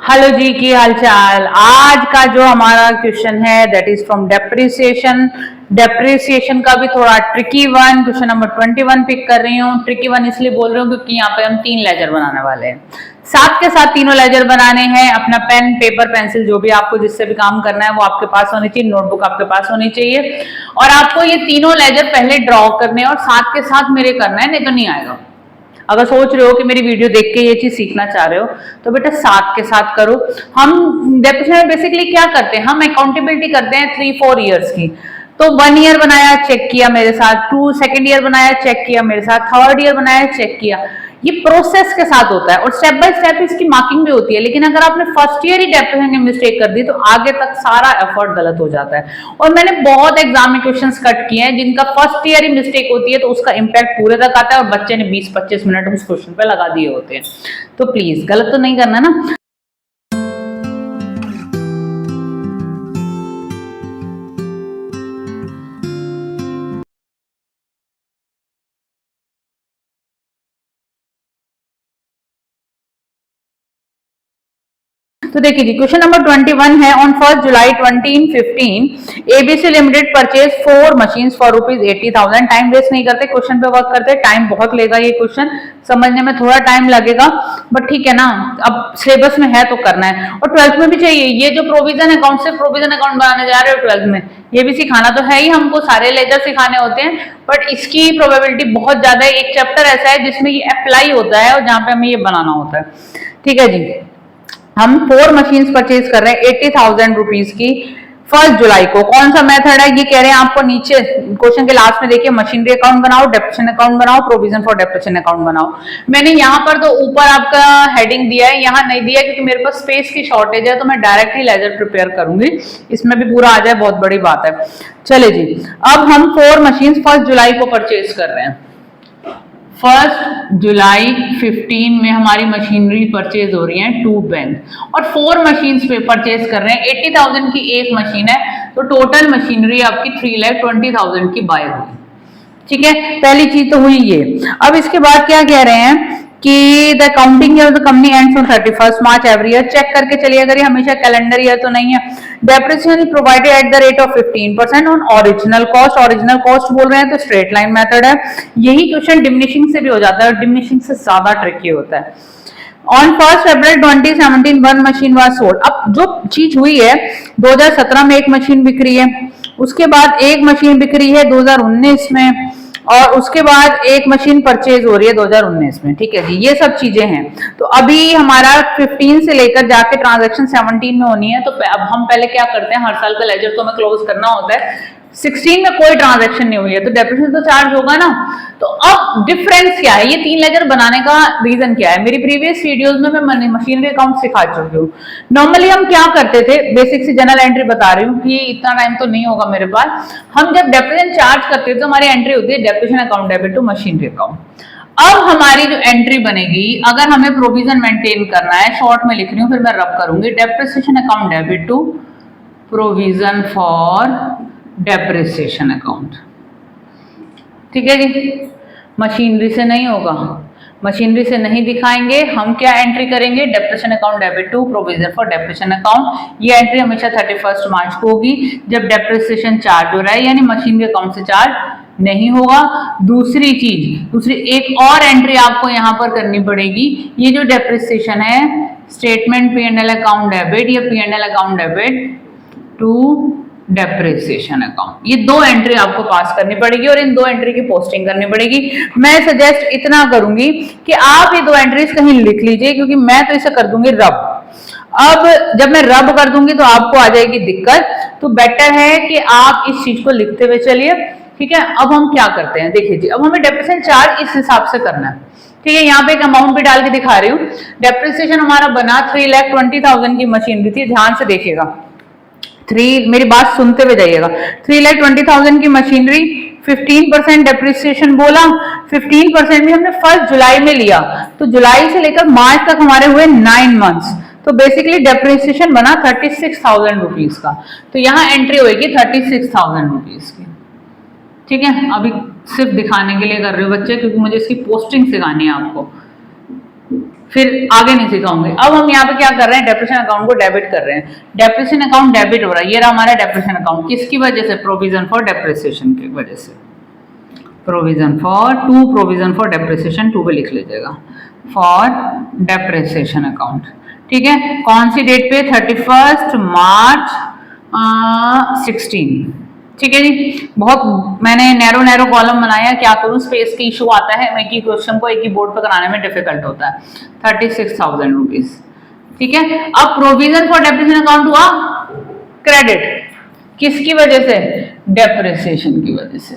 Hello जी, की हाल चाल। आज का जो हमारा क्वेश्चन है that is from depreciation. Depreciation का भी थोड़ा tricky one, question number 21 pick कर रही हूँ। ट्रिकी वन इसलिए बोल रही हूँ क्योंकि यहाँ पे हम 3 लेजर बनाने वाले हैं। साथ के साथ तीनों लेजर बनाने हैं। अपना पेन, पेपर, पेंसिल जो भी आपको जिससे भी काम करना है वो आपके पास होनी चाहिए। नोटबुक आपके पास होनी चाहिए और आपको ये तीनों लेजर पहले ड्रॉ करने और साथ के साथ मेरे करना है, नहीं तो नहीं आएगा। अगर सोच रहे हो कि मेरी वीडियो देख के ये चीज सीखना चाह रहे हो तो बेटा साथ के साथ करो। हम डेप्रिसिएशन में बेसिकली क्या करते हैं, हम अकाउंटेबिलिटी करते हैं 3-4 इयर्स की। तो 1 ईयर बनाया, चेक किया मेरे साथ, 2 सेकेंड ईयर बनाया, चेक किया मेरे साथ, 3rd ईयर बनाया, चेक किया। ये प्रोसेस के साथ होता है और स्टेप बाय स्टेप इसकी मार्किंग भी होती है। लेकिन अगर आपने फर्स्ट ईयर ही डेप्रिसिएशन की मिस्टेक कर दी तो आगे तक सारा एफर्ट गलत हो जाता है। और मैंने बहुत एग्जाम में क्वेश्चंस कट किए हैं जिनका फर्स्ट ईयर ही मिस्टेक होती है तो उसका इम्पैक्ट पूरे तक आता है और बच्चे ने 20-25 मिनट उस क्वेश्चन पे लगा दिए होते हैं। तो प्लीज गलत तो नहीं करना ना। तो देखिए जी, क्वेश्चन नंबर 21 है। On 1 July 2015 ABC limited purchase 4 machines for ₹80,000। Time waste नहीं करते, क्वेश्चन पे वर्क करते। टाइम बहुत लेगा, ये क्वेश्चन समझने में थोड़ा टाइम लगेगा बट ठीक है ना, अब सिलेबस में है तो करना है। और 12th में भी चाहिए ये जो प्रोविजन अकाउंट, सिर्फ प्रोविजन अकाउंट बनाने जा रहे हो 12th में, ये भी सिखाना तो है ही हमको, सारे लेजर सिखाने होते हैं बट इसकी प्रोबेबिलिटी बहुत ज्यादा है। एक चैप्टर ऐसा है जिसमें ये अप्लाई होता है और जहां पे हमें ये बनाना होता है। ठीक है जी, हम 4 मशीन्स परचेज कर रहे हैं 80,000 रुपीज की 1 जुलाई को। कौन सा मेथड है ये कह रहे हैं आपको, नीचे क्वेश्चन के लास्ट में देखिए, मशीनरी अकाउंट बनाओ, डेप्रिसिएशन अकाउंट बनाओ, प्रोविजन फॉर डेप्रिसिएशन अकाउंट बनाओ। मैंने यहाँ पर तो ऊपर आपका हेडिंग दिया है, यहाँ नहीं दिया क्योंकि मेरे पास स्पेस की शॉर्टेज है तो मैं डायरेक्ट ही लेजर प्रिपेयर करूंगी, इसमें भी पूरा आ जाए बहुत बड़ी बात है। चले जी, अब हम 4 मशीन 1 जुलाई को परचेज कर रहे हैं। 1 जुलाई 15 में हमारी मशीनरी परचेज हो रही है 2 बैंक और 4 मशीन पे परचेज कर रहे हैं। 80,000 की एक मशीन है तो टोटल मशीनरी आपकी 3,20,000 की बाय हुई। ठीक है, पहली चीज तो हुई ये। अब इसके बाद क्या कह रहे हैं कि the accounting year of the company ends on 31 March every year. Check करके चलिए, अगर ये हमेशा कैलेंडर ईयर तो नहीं है। Depreciation provided at the rate of 15% on original cost. Original cost बोल रहे हैं तो स्ट्रेट लाइन मेथड है। यही क्वेश्चन डिमिनिशिंग से भी हो जाता है और डिमिनिशिंग से ज्यादा ट्रिकी होता है। On 1 April 2017 1 machine was sold. अब जो चीज हुई है, 2017 में एक मशीन बिक रही है, उसके बाद एक मशीन बिक रही है 2019 में और उसके बाद एक मशीन परचेज हो रही है 2019 में। ठीक है जी, ये सब चीजें हैं। तो अभी हमारा 15 से लेकर जाके ट्रांजैक्शन 17 में होनी है। तो अब हम पहले क्या करते हैं, हर साल का लेजर तो हमें क्लोज करना होता है। 16 में कोई ट्रांजैक्शन नहीं हुई है तो डेप्रिसिएशन तो चार्ज होगा ना। तो अब डिफरेंस क्या है, ये 3 लेजर बनाने का रीजन क्या है। मेरी प्रीवियस वीडियोस में मैं मशीनरी अकाउंट सिखा चुकी हूँ। नॉर्मली हम क्या करते थे, बेसिक सी जनरल एंट्री बता रही हूँ कि इतना टाइम तो नहीं होगा मेरे पास। हम जब डेप्रिसिएशन चार्ज करते थे तो हमारी एंट्री होती है depreciation account debit to machinery account. अब हमारी जो एंट्री बनेगी, अगर हमें प्रोविजन मेंटेन करना है, शॉर्ट में लिख रही हूँ फिर मैं रब करूंगी, depreciation account debit to provision for depreciation account. ठीक है जी, मशीनरी से नहीं होगा, मशीनरी से नहीं दिखाएंगे। हम क्या एंट्री करेंगे, depreciation account debit to provision for depreciation account. ये एंट्री हमेशा 31 मार्च को होगी जब डेप्रिसिएशन चार्ज हो रहा है, यानी मशीनरी अकाउंट से चार्ज नहीं होगा। दूसरी एक और एंट्री आपको यहाँ पर करनी पड़ेगी। ये जो डेप्रिसिएशन है, स्टेटमेंट P&L अकाउंट डेबिट या P&L account debit to depreciation account, ये 2 एंट्री आपको पास करनी पड़ेगी और इन 2 एंट्री की पोस्टिंग करनी पड़ेगी। मैं सजेस्ट इतना करूंगी कि आप ये 2 एंट्रीज कहीं लिख लीजिए क्योंकि मैं तो इसे कर दूंगी रब। अब जब मैं रब कर दूंगी तो आपको आ जाएगी दिक्कत, तो बेटर है कि आप इस चीज को लिखते हुए चलिए। ठीक है, अब हम क्या करते हैं, देखिए जी, अब हमें डेप्रिसिएशन चार्ज इस हिसाब से करना है। ठीक है, यहाँ पे एक अमाउंट भी डाल के दिखा रही हूँ। डेप्रिसिएशन हमारा बना 3,20,000 की मशीनरी थी, ध्यान से देखिएगा, मेरी बात सुनते हुए जाइएगा। 3,20,000 की मशीनरी, 15% डेप्रिसिएशन बोला, 15% भी हमने 1 जुलाई में लिया तो जुलाई से लेकर मार्च तक हमारे हुए 9 मंथ्स। तो बेसिकली डेप्रिसिएशन बना 36,000 रुपीज का। तो यहाँ एंट्री होगी 36,000 रुपीज की। ठीक है, अभी सिर्फ दिखाने के लिए कर रहे हो बच्चे क्योंकि मुझे इसकी पोस्टिंग सिखानी है आपको। फिर आगे नहीं सिखाऊंगी। अब हम यहाँ पे क्या कर रहे हैं, डेप्रिसिएशन अकाउंट को डेबिट कर रहे हैं। डेप्रिसिएशन अकाउंट डेबिट हो रहा है, ये रहा हमारा डेप्रिसिएशन अकाउंट। किसकी वजह से? प्रोविजन फॉर डेप्रिसिएशन की वजह से। प्रोविजन फॉर डेप्रिसिएशन 2 पे लिख लीजिएगा, फॉर डेप्रिसिएशन अकाउंट। ठीक है, कौन सी डेट पे? 31 मार्च 16। ठीक है जी, बहुत मैंने नैरो कॉलम बनाया, क्या करूं, स्पेस की इशू आता है, एक ही क्वेश्चन को एक ही बोर्ड पर कराने में डिफिकल्ट होता है। 36,000 रुपीज। ठीक है, अब प्रोविजन फॉर डेप्रिसिएशन अकाउंट हुआ क्रेडिट, किसकी वजह से? डेप्रिसिएशन की वजह से।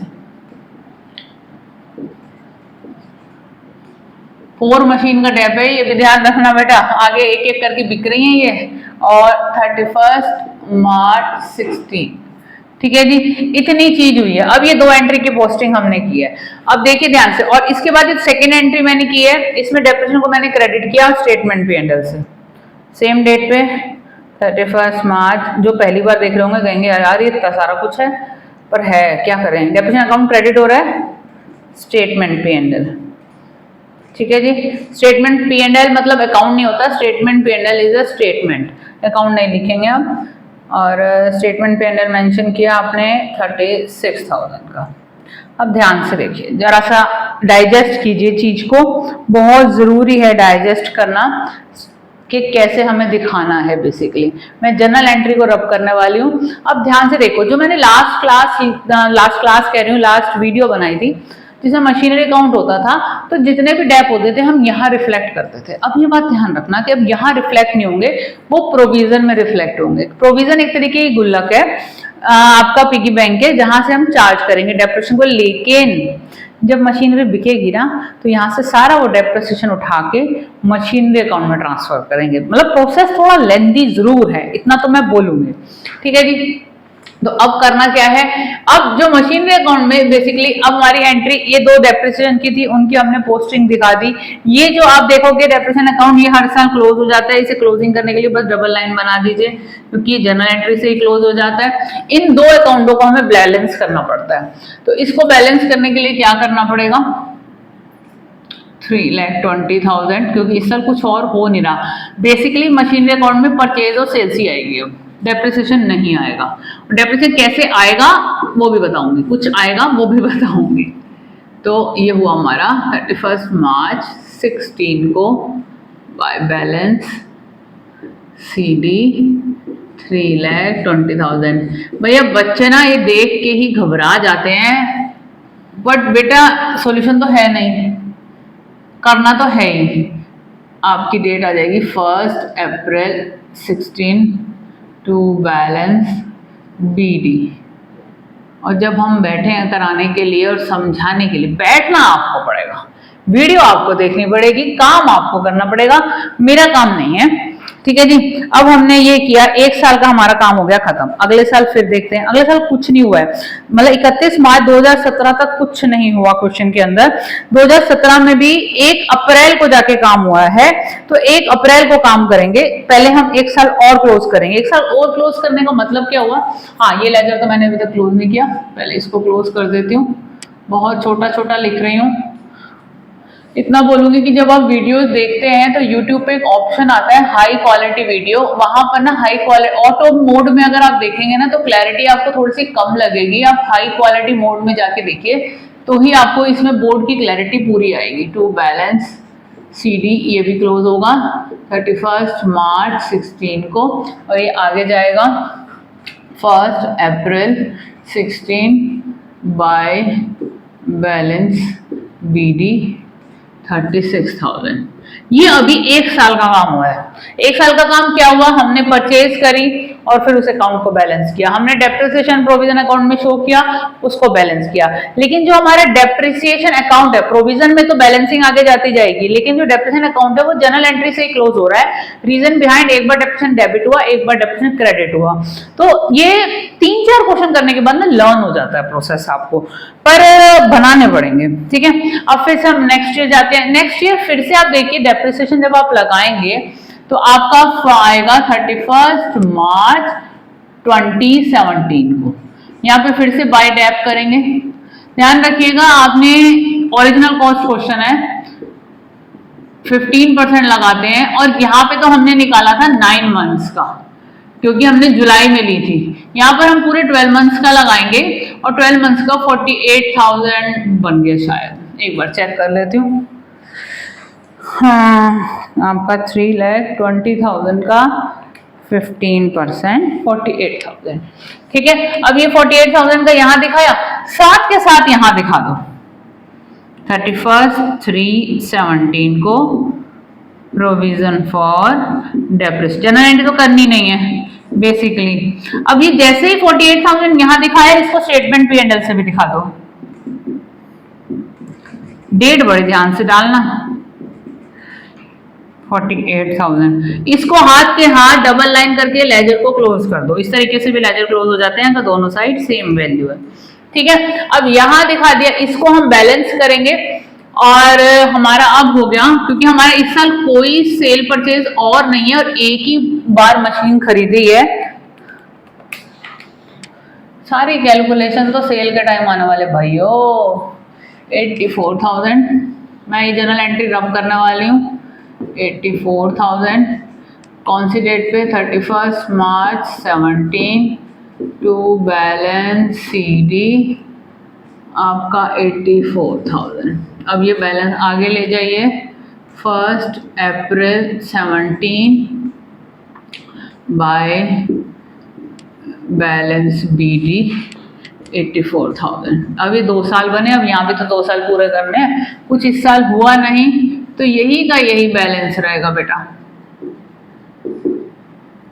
4 मशीन का डेप है, ये भी ध्यान रखना बेटा, आगे एक एक करके बिक रही है ये, और 31 मार्च 16। ठीक है जी, इतनी चीज हुई है। अब ये 2 एंट्री की पोस्टिंग हमने की है। अब देखिए ध्यान से, और इसके बाद एक सेकेंड एंट्री मैंने की है, इसमें डेप्रिसिएशन को मैंने क्रेडिट किया स्टेटमेंट पी एंड एल से, सेम डेट पे 31 मार्च। जो पहली बार देख रहे होंगे कहेंगे यार ये इतना सारा कुछ है, पर है क्या करें, डेप्रिसिएशन अकाउंट क्रेडिट हो रहा है स्टेटमेंट पी एंड एल। ठीक है जी, स्टेटमेंट पी एंड एल मतलब अकाउंट नहीं होता, statement P and L is a statement, account नहीं लिखेंगे हम। और स्टेटमेंट पे अंडर मेंशन किया आपने 36,000 का। अब ध्यान से देखिए, जरा सा डाइजेस्ट कीजिए चीज को, बहुत जरूरी है डाइजेस्ट करना कि कैसे हमें दिखाना है। बेसिकली मैं जर्नल एंट्री को रब करने वाली हूँ। अब ध्यान से देखो, जो मैंने लास्ट क्लास कह रही हूँ, लास्ट वीडियो बनाई थी जिसमें मशीनरी अकाउंट होता था, तो जितने भी डेप होते थे हम यहाँ रिफ्लेक्ट करते थे। अब ये बात ध्यान रखना कि अब यहाँ रिफ्लेक्ट नहीं होंगे, वो प्रोविजन में रिफ्लेक्ट होंगे। प्रोविजन एक तरीके की गुल्लक है, आपका पिगी बैंक है, जहां से हम चार्ज करेंगे डेप्रिसिएशन को। लेकिन जब मशीनरी बिकेगी ना, तो यहाँ से सारा वो डेप्रिसिएशन उठा के मशीनरी अकाउंट में ट्रांसफर करेंगे। मतलब प्रोसेस थोड़ा लेंथी जरूर है, इतना तो मैं बोलूंगी। ठीक है जी, तो अब करना क्या है, अब जो मशीनरी अकाउंट में बेसिकली अब हमारी एंट्री ये 2 डेप्रिसिएशन की थी, उनकी हमने पोस्टिंग दिखा दी। ये जो आप देखोगे डेप्रिसिएशन अकाउंट, ये हर साल क्लोज हो जाता है। इसे क्लोजिंग करने के लिए बस डबल लाइन बना दीजिए, क्योंकि ये जनरल एंट्री से ही क्लोज हो जाता है। इन 2 अकाउंटों को हमें बैलेंस करना पड़ता है। तो इसको बैलेंस करने के लिए क्या करना पड़ेगा, 3,20,000, क्योंकि इस साल कुछ और हो नहीं रहा। बेसिकली मशीनरी अकाउंट में परचेज और सेल्स ही आएगी, अब डेप्रिसिएशन नहीं आएगा। डेप्रिसिएशन कैसे आएगा वो भी बताऊंगी, कुछ आएगा वो भी बताऊंगी। तो ये हुआ हमारा 31 मार्च 16 को बाय बैलेंस CD 3,20,000। भैया बच्चे ना ये देख के ही घबरा जाते हैं, बट बेटा सॉल्यूशन तो है नहीं, करना तो है ही। आपकी डेट आ जाएगी 1 अप्रैल 16 टू बैलेंस BD। और जब हम बैठे हैं कराने के लिए और समझाने के लिए, बैठना आपको पड़ेगा, वीडियो आपको देखनी पड़ेगी, काम आपको करना पड़ेगा, मेरा काम नहीं है। ठीक है जी, अब हमने ये किया, 1 साल का हमारा काम हो गया खत्म। अगले साल फिर देखते हैं। अगले साल कुछ नहीं हुआ है, मतलब 31 मार्च 2017 तक कुछ नहीं हुआ क्वेश्चन के अंदर। 2017 में भी 1 अप्रैल को जाके काम हुआ है, तो 1 अप्रैल को काम करेंगे। पहले हम 1 साल और क्लोज करेंगे। 1 साल और क्लोज करने का मतलब क्या हुआ, हाँ ये लेजर तो मैंने अभी तक क्लोज नहीं किया, पहले इसको क्लोज कर देती हूँ। बहुत छोटा छोटा लिख रही हूँ। इतना बोलूंगी कि जब आप वीडियोस देखते हैं तो YouTube पे एक ऑप्शन आता है हाई क्वालिटी वीडियो, वहां पर ना हाई क्वालिटी ऑटो मोड में अगर आप देखेंगे ना तो क्लैरिटी आपको थोड़ी सी कम लगेगी। आप हाई क्वालिटी मोड में जाके देखिए, तो ही आपको इसमें बोर्ड की क्लैरिटी पूरी आएगी। टू बैलेंस CD ये भी क्लोज होगा 31 मार्च 16 को, और ये आगे जाएगा 1 अप्रैल 16 बाय बैलेंस BD 36,000। ये अभी 1 साल का काम हुआ है। 1 साल का काम क्या हुआ, हमने परचेज करी और फिर उस अकाउंट को बैलेंस किया, हमने डेप्रिसिएशन प्रोविजन अकाउंट में शो किया, उसको बैलेंस किया। लेकिन जो हमारा डेप्रिसिएशन अकाउंट है, प्रोविजन में तो बैलेंसिंग आगे जाती जाएगी, लेकिन जो डेप्रिसिएशन अकाउंट है वो जनरल एंट्री से ही क्लोज हो रहा है। रीजन बिहाइंड, एक बार डेप्रिसिएशन डेबिट हुआ, एक बार डेप्रिसिएशन क्रेडिट हुआ। तो ये 3-4 क्वेश्चन करने के बाद ना लर्न हो जाता है प्रोसेस आपको, पर बनाने पड़ेंगे। ठीक है, अब फिर से हम नेक्स्ट ईयर जाते हैं। नेक्स्ट ईयर फिर से आप देखिए डेप्रिसिएशन जब आप लगाएंगे तो आपका आएगा 31 मार्च 2017 को। यहाँ पे फिर से बाय डेप करेंगे। ध्यान रखिएगा, आपने ओरिजिनल कॉस्ट क्वेश्चन है, 15% लगाते हैं, और यहाँ पे तो हमने निकाला था 9 मंथ्स का, क्योंकि हमने जुलाई में ली थी। यहाँ पर हम पूरे 12 मंथ्स का लगाएंगे, और 12 मंथ्स का 48,000 बन गया शायद, एक बार चेक कर लेती हूँ। हाँ, आपका 3,20,000 का 15% 48,000, ठीक है। अब ये 48,000 का यहाँ दिखाया, साथ के साथ यहाँ दिखा दो 31/3/17 को provision for depreciation, general entry तो करनी नहीं है बेसिकली। अब ये जैसे ही 48,000 यहाँ दिखाया, इसको स्टेटमेंट P&L से भी दिखा दो। डेट बड़े ध्यान से डालना, 48,000, इसको हाथ के हाथ डबल लाइन करके लेजर को क्लोज कर दो। इस तरीके से भी लेजर क्लोज हो जाते हैं, तो दोनों साइड सेम वैल्यू है, ठीक है। अब यहाँ दिखा दिया, इसको हम बैलेंस करेंगे, और हमारा अब हो गया, क्योंकि हमारा इस साल कोई सेल परचेज और नहीं है, और एक ही बार मशीन खरीदी है। सारी कैलकुलेशन तो सेल के टाइम आने वाले भाइयों। 84,000, मैं ये जनरल एंट्री रब करने वाली हूँ। 84,000 कौन सी डेट पे, 31 मार्च 17 टू बैलेंस CD आपका 84,000। अब ये बैलेंस आगे ले जाइए, 1 अप्रैल 17 बाय बैलेंस BD 84,000। अब ये 2 साल बने, अब यहाँ पे तो 2 साल पूरे करने हैं, कुछ इस साल हुआ नहीं, तो यही का यही बैलेंस रहेगा बेटा।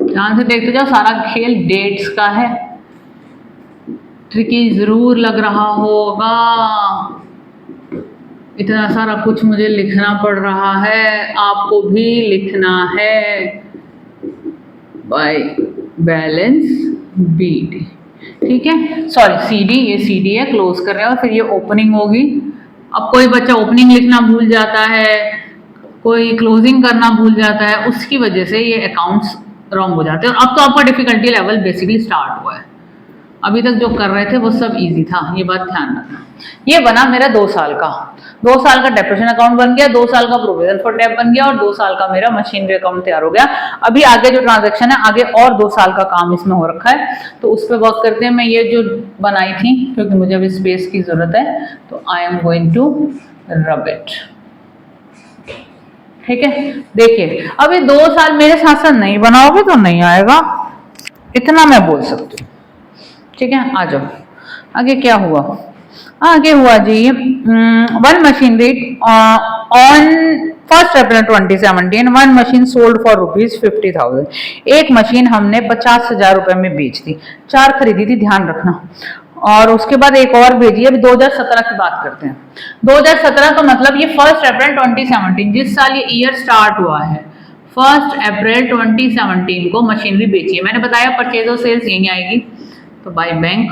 ध्यान से देखते जाओ, सारा खेल डेट्स का है। ट्रिकी जरूर लग रहा होगा, इतना सारा कुछ मुझे लिखना पड़ रहा है, आपको भी लिखना है। बाय बैलेंस BD, ठीक है, सॉरी CD, ये CD है, क्लोज कर रहे हैं, और फिर ये ओपनिंग होगी। अब कोई बच्चा ओपनिंग लिखना भूल जाता है, कोई क्लोजिंग करना भूल जाता है, उसकी वजह से ये अकाउंट्स रॉन्ग हो जाते हैं। और अब तो आपका डिफिकल्टी लेवल बेसिकली स्टार्ट हुआ है, अभी तक जो कर रहे थे वो सब इजी था, ये बात ध्यान रखना। ये बना मेरा 2 साल का, 2 साल का डेप्रेशन अकाउंट बन गया, 2 साल का प्रोविजन फॉर डेप बन गया, और 2 साल का मेरा मशीनरी अकाउंट तैयार हो गया। अभी आगे जो ट्रांजैक्शन है, आगे और 2 साल का काम इसमें हो रखा है, तो उस पर वर्क करते हैं। मैं ये जो बनाई थी, क्योंकि मुझे अभी स्पेस की जरूरत है, तो I am going to rub it, ठीक है। देखिए, अभी 2 साल मेरे साथ साथ नहीं बनाओगे तो नहीं आएगा, इतना मैं बोल सकती हूँ, ठीक है। आ जाओ, आगे क्या हुआ? आगे हुआ जी, one machinery on 1 April 2017 one machine sold for ₹50,000। एक मशीन हमने 50,000 रुपए में बेच दी, 4 खरीदी थी, ध्यान रखना। और उसके बाद एक और भेजी। अभी 2017 की बात करते हैं। 2017 तो मतलब ये 1 अप्रैल 2017, जिस साल ये ईयर स्टार्ट हुआ है, 1 अप्रैल 2017 को मशीनरी बेची है। मैंने बताया परचेज और सेल्स यही आएगी, तो बाय बैंक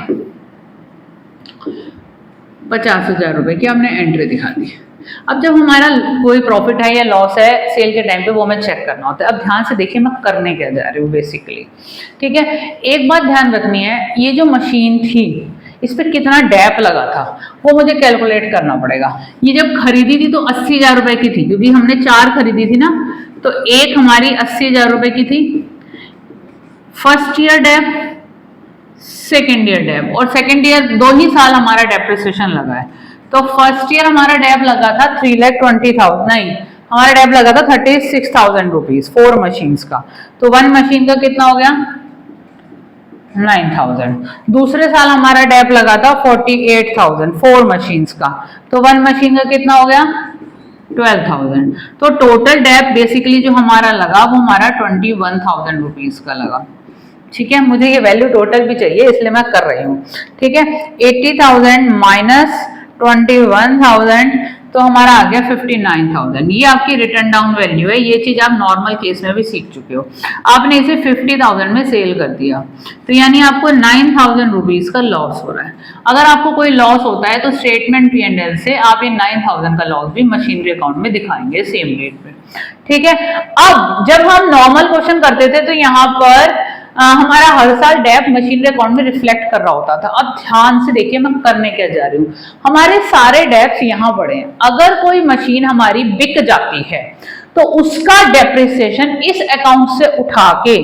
50,000 रुपए की हमने एंट्री दिखा दी। अब जब हमारा कोई प्रॉफिट है या लॉस है सेल के टाइम पे, वो हमें चेक करना होता है। अब ध्यान से देखिए मैं करने क्या जा रही हूँ बेसिकली, ठीक है। एक बात ध्यान रखनी है, ये जो मशीन थी इस पर कितना डैप लगा था वो मुझे कैलकुलेट करना पड़ेगा। ये जब खरीदी थी तो 80,000 रुपए की थी, क्योंकि हमने 4 खरीदी थी ना, तो एक हमारी 80,000 रुपए की थी। First year dep, second year dep, और सेकेंड ईयर 2 ही साल हमारा डेप्रिसिएशन लगा है। तो फर्स्ट ईयर हमारा डैप लगा था 3,20,000, नहीं हमारा डैप लगा था 36,000 रुपीज 4 मशीन का। तो 1 मशीन का कितना हो गया 9,000। दूसरे साल हमारा डैप लगा था 48,000 4 मशीन का, तो 1 मशीन का कितना हो गया 12,000। तो टोटल डैप बेसिकली जो हमारा लगा वो हमारा 21,000 रुपीज का लगा, ठीक है। मुझे ये वैल्यू टोटल भी चाहिए इसलिए मैं कर रही हूँ, ठीक है। 80,000 माइनस 21,000 तो हमारा आ गया 59,000। ये आपकी रिटर्न डाउन वैल्यू है। ये चीज आप नॉर्मल केस में भी सीख चुके हो। आपने इसे 50,000 में सेल कर दिया, तो यानी आपको 9,000 रुपीज का लॉस हो रहा है। अगर आपको कोई लॉस होता है तो स्टेटमेंट P&L से आप ये 9,000 का लॉस भी मशीनरी अकाउंट में दिखाएंगे सेम रेट पे, ठीक है। अब जब हम नॉर्मल क्वेश्चन करते थे तो यहाँ पर हमारा हर साल डेप मशीनरी अकाउंट में रिफ्लेक्ट कर रहा होता था। अब ध्यान से देखिए मैं करने क्या जा रही हूँ, हमारे सारे डेप्स यहाँ पड़े हैं। अगर कोई मशीन हमारी बिक जाती है तो उसका डेप्रिसिएशन इस अकाउंट से उठा के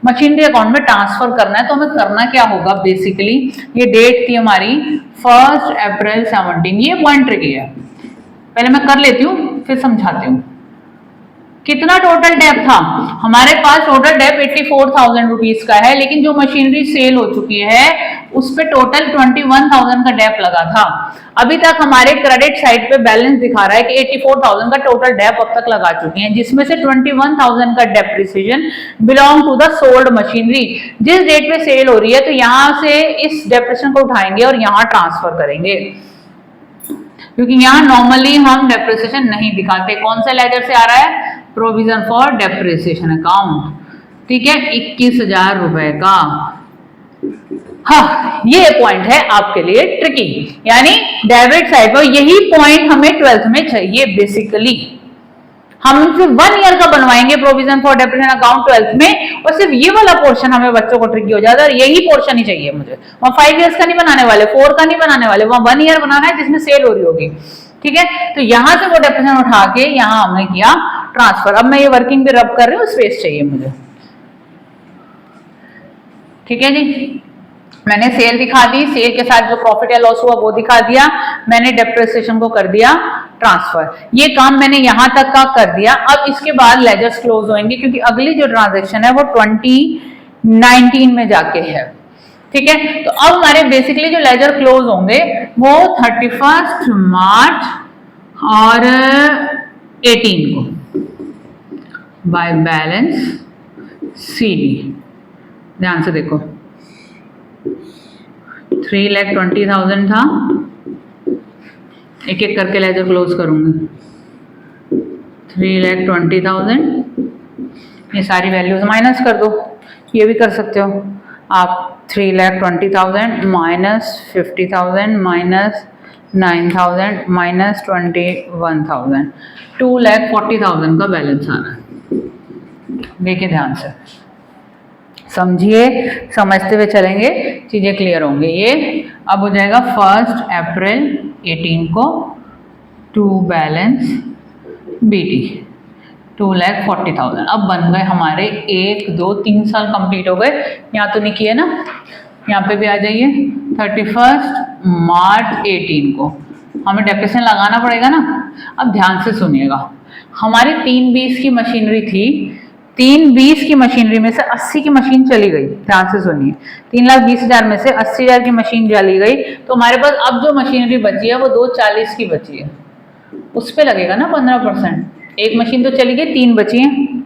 मशीनरी अकाउंट में ट्रांसफर करना है। तो हमें करना क्या होगा, बेसिकली ये डेट थी हमारी 1 अप्रैल 17, ये पॉइंट ट्रिकी है, पहले मैं कर लेती हूँ फिर समझाती हूँ। कितना टोटल डेप था हमारे पास, टोटल डेप 84,000 रुपीज का है, लेकिन जो मशीनरी सेल हो चुकी है उस पे टोटल 21,000 का डेप लगा था। अभी तक हमारे क्रेडिट साइड पे बैलेंस दिखा रहा है कि 84,000 का टोटल डेप अब तक लगा चुके हैं, जिसमें से 21,000 का depreciation belong to the sold machinery. जिस डेट पे सेल हो रही है तो यहाँ से इस डेप्रिसिएशन को उठाएंगे और यहाँ ट्रांसफर करेंगे, क्योंकि यहाँ नॉर्मली हम डेप्रिसिएशन नहीं दिखाते। कौन सा लेजर से आ रहा है, प्रोविजन फॉर डेप्रिसिएशन अकाउंट, ठीक है, 21,000 रुपए का। हाँ, ये पॉइंट है आपके लिए ट्रिकी, यानी डेबिट साइड पर यही पॉइंट हमें 12th में चाहिए। बेसिकली हम सिर्फ 1 ईयर का बनवाएंगे provision for depreciation account 12th में, और सिर्फ ये वाला पोर्शन हमें बच्चों को ट्रिकी हो जाता है। यही पोर्शन ही चाहिए मुझे, वहां 5 इयर्स का नहीं बनाने वाले, 4 का नहीं बनाने वाले, वहां 1 ईयर बनाना है जिसमें सेल हो रही होगी, ठीक है। तो यहां से वो डेप्रिसिएशन उठा के यहां हमने किया ट्रांसफर। अब मैं ये वर्किंग पे रब कर रही हूँ, स्पेस चाहिए मुझे, ठीक है जी। मैंने सेल दिखा दी, सेल के साथ जो प्रॉफिट या लॉस हुआ वो दिखा दिया, मैंने डेप्रिसिएशन को कर दिया ट्रांसफर। ये काम मैंने यहां तक का कर दिया। अब इसके बाद लेजर्स क्लोज होंगे, क्योंकि अगली जो ट्रांजेक्शन है वो 2019 में जाके है, ठीक है। तो अब हमारे बेसिकली जो लेजर क्लोज होंगे वो 31 मार्च और 18 को बाय बैलेंस CD। ध्यान से देखो, 3,20,000 था, एक एक करके लेजर क्लोज करूंगी। 3,20,000, ये सारी वैल्यूज माइनस कर दो, ये भी कर सकते हो आप। 3,20,000 माइनस 50,000 माइनस 9,000 माइनस 21,000, 2,40,000 का बैलेंस आ रहा है। देखिए ध्यान से समझिए, समझते हुए चलेंगे, चीजें क्लियर होंगे। ये अब हो जाएगा 1 अप्रैल 18 को टू बैलेंस BT 2,40,000। अब बन गए हमारे 1, 2, 3 साल कंप्लीट हो गए। यहाँ तो नहीं किए ना, यहाँ पे भी आ जाइए। 31 मार्च 18 को हमें डेप्रिसिएशन लगाना पड़ेगा ना। अब ध्यान से सुनिएगा, हमारी 320 की मशीनरी थी, 320 की मशीनरी में से 80 की मशीन चली गई। ध्यान से सुनिए, 3,20,000 में से 80,000 की मशीन चली गई, तो हमारे पास अब जो मशीनरी बची है वो 240 की बची है, उस पे लगेगा ना 15%। एक मशीन तो चली गई, 3 बची हैं,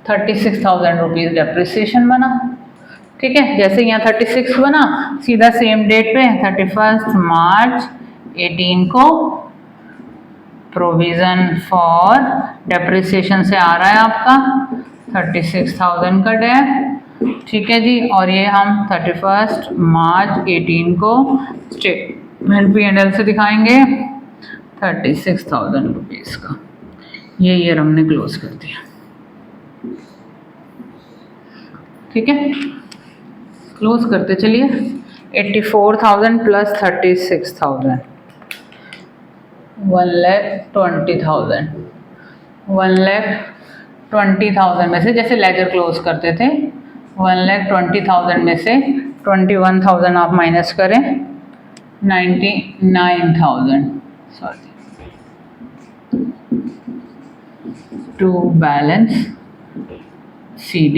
36,000 रुपीज डेप्रिसिएशन बना, ठीक है। जैसे यहाँ 36 बना, सीधा सेम डेट पे 31 मार्च 18 को प्रोविजन फॉर डेप्रिसिएशन से आ रहा है आपका 36,000 का डेप, ठीक है जी। और ये हम 31 मार्च 18 को स्टेटमेंट P&L से दिखाएंगे 36,000 रुपीज का। ये ईयर हमने क्लोज कर दिया, ठीक है। क्लोज करते चलिए। 84,000 प्लस 36,000, 1,20,000। 1,20,000 में से, जैसे लेजर क्लोज करते थे, 1,20,000 में से 21,000 आप माइनस करें, 99,000 सॉरी टू बैलेंस CD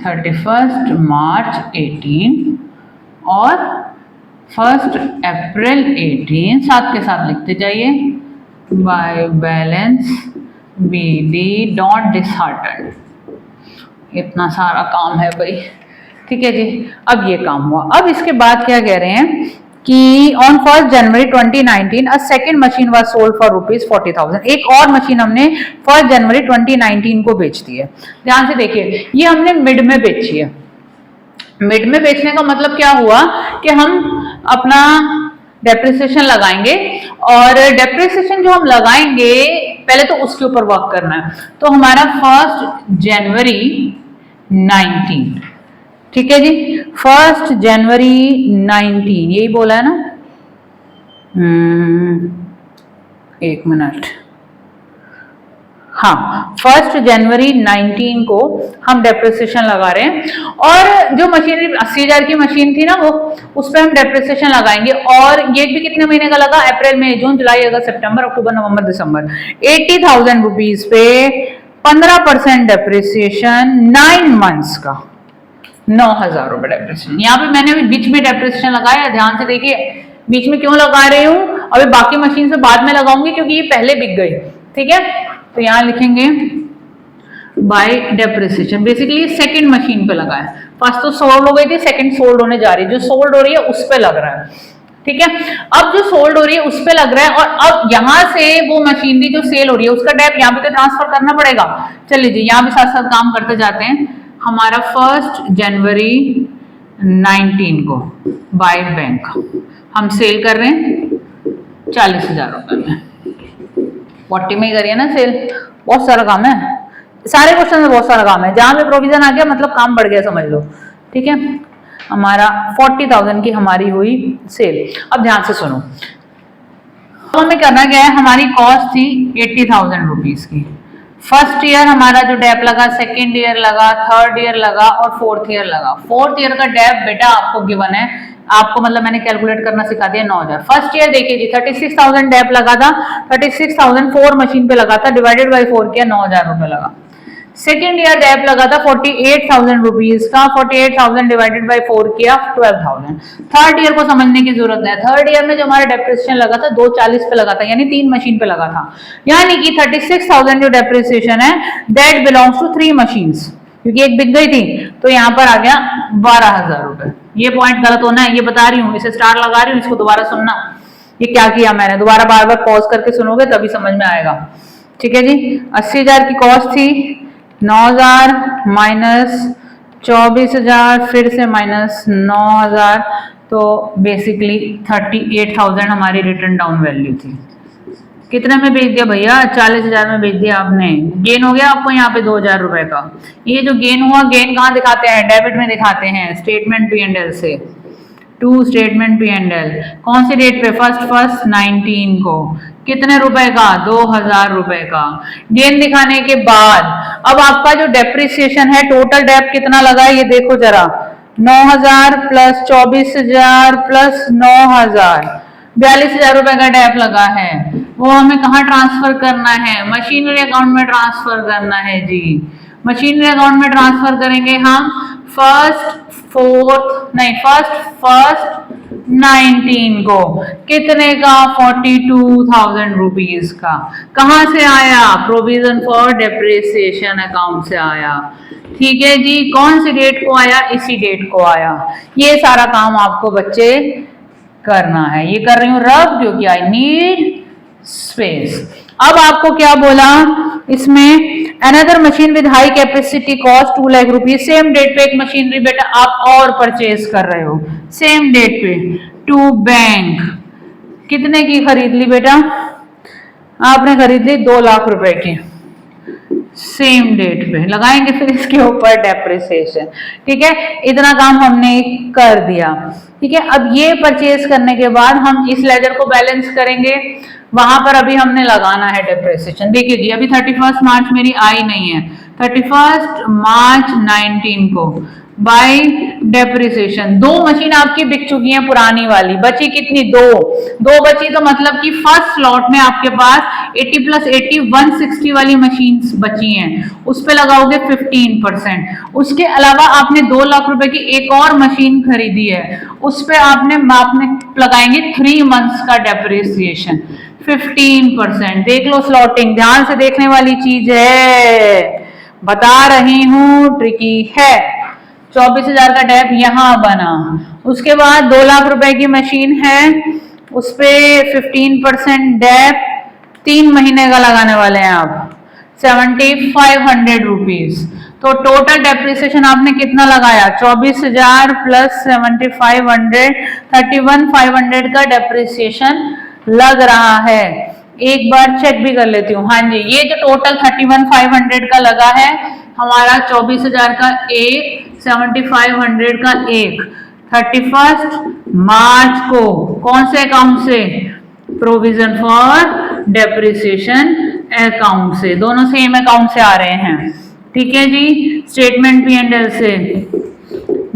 31 मार्च 18 और 1 अप्रैल 18 साथ के साथ लिखते जाइए, by balance BD dot dishearten. इतना सारा काम है भाई, ठीक है जी। अब ये काम हुआ। अब इसके बाद क्या कह रहे हैं कि on 1 January 2019 a second machine was sold for ₹40,000। एक और मशीन हमने 1 जनवरी 2019 को बेच दी है। ध्यान से देखिए, ये हमने मिड में बेची है। मिड में बेचने का मतलब क्या हुआ कि हम अपना डेप्रिसिएशन लगाएंगे। और डेप्रिसिएशन जो हम लगाएंगे पहले तो उसके ऊपर वर्क करना है। तो हमारा 1 जनवरी 19, ठीक है जी, 1 जनवरी 19 यही बोला है ना, एक मिनट, हाँ 1 जनवरी 19 को हम डेप्रिसिएशन लगा रहे हैं। और जो मशीनरी 80,000 की मशीन थी ना वो, उस पर हम डेप्रिसिएशन लगाएंगे। और ये भी कितने महीने का लगा, अप्रैल मई जून जुलाई अगस्त सितंबर अक्टूबर नवंबर दिसंबर, 80,000 रुपीज पे 15% डेप्रिसिएशन 9 मंथ्स का 9,000 रुपए डेप्रिसिएशन। यहाँ पे मैंने अभी बीच में डेप्रिसिएशन लगाया, ध्यान से देखिए बीच में क्यों लगा रही हूँ, अभी बाकी मशीन से बाद में लगाऊंगी क्योंकि ये पहले बिक गई, ठीक है। तो यहाँ लिखेंगे bye depreciation, basically second machine पे लगा है, फर्स्ट तो सोल्ड हो गई थी, सेकंड सोल्ड होने जा रही है, जो सोल्ड हो रही है उस पे लग रहा है, ठीक है। अब जो सोल्ड हो रही है उस पे लग रहा है, और अब यहाँ से वो मशीनरी जो सेल हो रही है उसका डेप यहाँ पे तो ट्रांसफर करना पड़ेगा। चलिए जी यहाँ भी साथ साथ काम करते जाते हैं। हमारा 1 जनवरी 19 को बाय बैंक हम सेल कर रहे हैं 40,000 रुपए में, 40 में ही करिए ना सेल, बहुत सारा काम है, सारे क्वेश्चन में बहुत सारा काम है, जहां पे प्रोविजन आ गया मतलब काम बढ़ गया समझ लो, ठीक है। हमारा 40,000 की हमारी हुई सेल। अब ध्यान से सुनो, तो हमें करना क्या है, हमारी कॉस्ट थी 80,000 रुपीज की। फर्स्ट ईयर हमारा जो डेप लगा, सेकेंड ईयर लगा, थर्ड ईयर लगा और फोर्थ ईयर लगा। फोर्थ ईयर का डेप बेटा आपको गिवन है, आपको मतलब मैंने कैलकुलेट करना सिखा दिया 9,000। फर्स्ट ईयर देखिए जी 36,000 डेप लगा था, 36,000 4 मशीन पे लगा था, डिवाइडेड बाई 4 किया 9,000 रुपए लगा। सेकेंड ईयर डेप लगा था 48,000 रुपीज का, 48,000 डिवाइडेड बाई 4 किया 12,000। थर्ड ईयर को समझने की जरूरत है, थर्ड ईयर में जो हमारा डेप्रिसिएशन लगा था 240 पे लगा था, यानी 3 मशीन पे लगा था, यानी कि 36,000 जो डेप्रिसिएशन है दैट बिलोंग्स टू 3 मशीन्स, क्योंकि एक बिक गई थी तो यहाँ पर आ गया 12,000 रुपए। ये पॉइंट गलत होना है, ये बता रही हूँ, इसे स्टार लगा रही हूँ, इसको दोबारा सुनना, ये क्या किया मैंने, दोबारा बार बार पॉज करके सुनोगे तभी समझ में आएगा, ठीक है जी। 80,000 की कॉस्ट थी, 9,000 माइनस 24,000 फिर से माइनस 9,000, तो बेसिकली 38,000 हमारी रिटर्न डाउन वैल्यू थी। कितने में बेच दिया भैया, 40,000 में बेच दिया आपने, गेन हो गया आपको यहाँ पे 2,000 रुपए का। ये जो गेन हुआ, गेन कहाँ दिखाते हैं, डेबिट में दिखाते हैं, स्टेटमेंट P&L से, टू स्टेटमेंट P&L, कौन सी डेट पे, 1 19 को, कितने रुपए का, 2,000 रुपए का। गेन दिखाने के बाद अब आपका जो डेप्रिसिएशन है, टोटल डेप कितना लगा है ये देखो जरा, 9,000 प्लस 24,000 प्लस 9,000, 42,000 रुपए का डेप लगा है। वो हमें कहाँ ट्रांसफर करना है, मशीनरी अकाउंट में ट्रांसफर करना है जी। मशीनरी अकाउंट में ट्रांसफर करेंगे हम 1 19 को, कितने का, 42,000 रुपीज का। कहाँ से आया, प्रोविजन फॉर डेप्रिसिएशन अकाउंट से आया, ठीक है जी। कौन सी डेट को आया, इसी डेट को आया। ये सारा काम आपको बच्चे करना है, ये कर रही हूं रब क्योंकि आई नीड स्पेस। अब आपको क्या बोला इसमें, another machine with high capacity cost 2 lakh rupees, same date पे एक मशीनरी बेटा आप और परचेज कर रहे हो, सेम डेट पे, टू बैंक, कितने की खरीद ली बेटा, आपने खरीद ली 2 लाख रुपए की, सेम डेट पे लगाएंगे फिर इसके ऊपर डेप्रिसिएशन, ठीक है। इतना काम हमने कर दिया, ठीक है। अब ये परचेज करने के बाद हम इस लेजर को बैलेंस करेंगे, वहां पर अभी हमने लगाना है डेप्रिसिएशन। देखिए जी अभी 31 मार्च मेरी आई नहीं है, 31 मार्च 19 को बाय डेप्रिसिएशन 2 मशीन आपकी बिक चुकी हैं, पुरानी वाली बची कितनी, 2 बची, तो मतलब कि फर्स्ट स्लॉट में आपके पास 80 + 80 160 वाली मशीन्स बची हैं, उस पे लगाओगे 15%। उसके अलावा आपने 2 लाख रुपए की एक और मशीन खरीदी है, उस पे आपने लगाएंगे 3 मंथ्स का डेप्रिसिएशन 15%। देख लो स्लॉटिंग, ध्यान से देखने वाली चीज है, बता रही हूं, ट्रिकी है। 24,000 का डेप यहां बना, उसके बाद 2 लाख रुपए की मशीन है, उस पे 15% डेप 3 महीने का लगाने वाले हैं आप, 7,500 रुपीज। तो टोटल डेप्रिसिएशन आपने कितना लगाया, 24,000 प्लस 7,500, 31,500 का डेप्रिसिएशन लग रहा है। एक बार चेक भी कर लेती हूँ। हाँ जी, ये जो टोटल 31,500 का लगा है हमारा, 24,000 का एक, 7,500 का एक, 31 मार्च को कौन से अकाउंट से, प्रोविजन फॉर डेप्रिसिएशन अकाउंट से, दोनों सेम अकाउंट से आ रहे हैं। ठीक है जी, स्टेटमेंट P&L से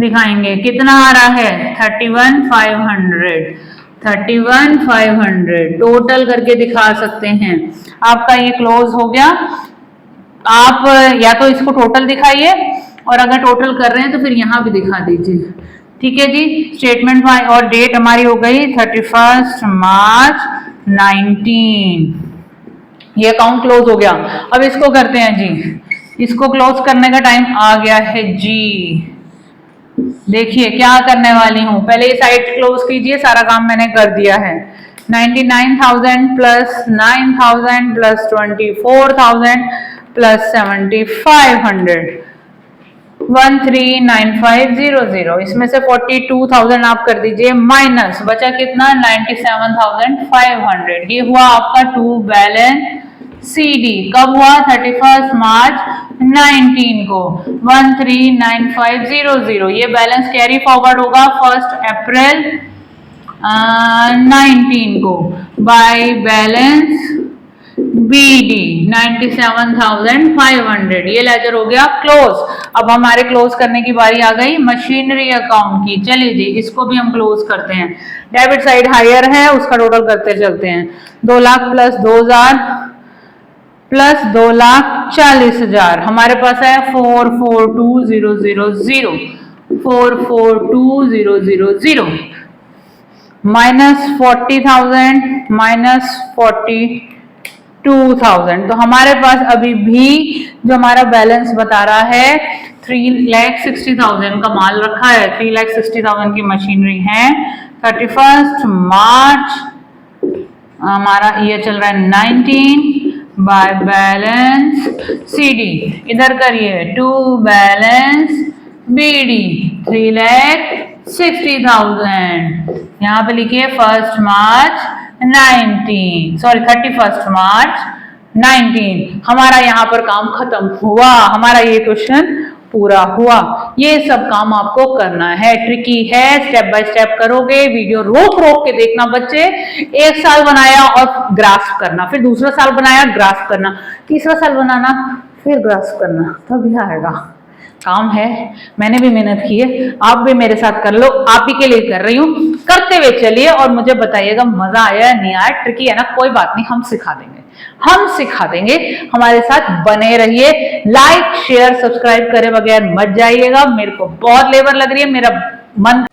दिखाएंगे कितना आ रहा है, 31,500 टोटल करके दिखा सकते हैं। आपका ये क्लोज हो गया। आप या तो इसको टोटल दिखाइए और अगर टोटल कर रहे हैं तो फिर यहाँ भी दिखा दीजिए। ठीक है जी, स्टेटमेंट और डेट हमारी हो गई 31 मार्च 19। ये अकाउंट क्लोज हो गया। अब इसको करते हैं जी, इसको क्लोज करने का टाइम आ गया है जी। देखिए क्या करने वाली हूं, पहले ये साइट क्लोज कीजिए, सारा काम मैंने कर दिया है। 99,000 प्लस 9,000 प्लस 24,000 प्लस 7,500, 139500। इसमें से 42,000 आप कर दीजिए माइनस, बचा कितना, 97,500। ये हुआ आपका टू बैलेंस CD। कब हुआ, 31 मार्च 19 को, 139500। ये बैलेंस कैरी फॉरवर्ड होगा 1 अप्रैल 19 को बाय बैलेंस BD 97,500। ये लेजर हो गया क्लोज। अब हमारे क्लोज करने की बारी आ गई मशीनरी अकाउंट की। चलिए जी, इसको भी हम क्लोज करते हैं। डेबिट साइड हायर है, उसका टोटल करते चलते हैं। 2 लाख प्लस 2,000 प्लस 2,40,000 हमारे पास है 442,000, 442,000 माइनस 40,000 माइनस 42,000। तो हमारे पास अभी भी जो हमारा बैलेंस बता रहा है 3,60,000 का माल रखा है, 3,60,000 की मशीनरी है। 31 मार्च हमारा ये चल रहा है 19 बाय बैलेंस CD। इधर करिए टू बैलेंस BD 3,60,000। यहाँ पे लिखिए 1 मार्च 31 मार्च 19। हमारा यहाँ पर काम खत्म हुआ, हमारा ये क्वेश्चन पूरा हुआ। ये सब काम आपको करना है, ट्रिकी है, स्टेप बाय स्टेप करोगे। वीडियो रोक रोक के देखना बच्चे। एक साल बनाया और ग्रास्प करना, फिर दूसरा साल बनाया ग्रास्प करना, तीसरा साल बनाना फिर ग्रास्प करना, तभी आएगा। काम है, मैंने भी मेहनत की है, आप भी मेरे साथ कर लो। आप ही के लिए कर रही हूँ, करते हुए चलिए और मुझे बताइएगा मजा आया नहीं आया। ट्रिकी है ना, कोई बात नहीं, हम सिखा देंगे, हम सिखा देंगे। हमारे साथ बने रहिए। लाइक शेयर सब्सक्राइब करे बगैर मत जाइएगा। मेरे को बहुत लेबर लग रही है, मेरा मन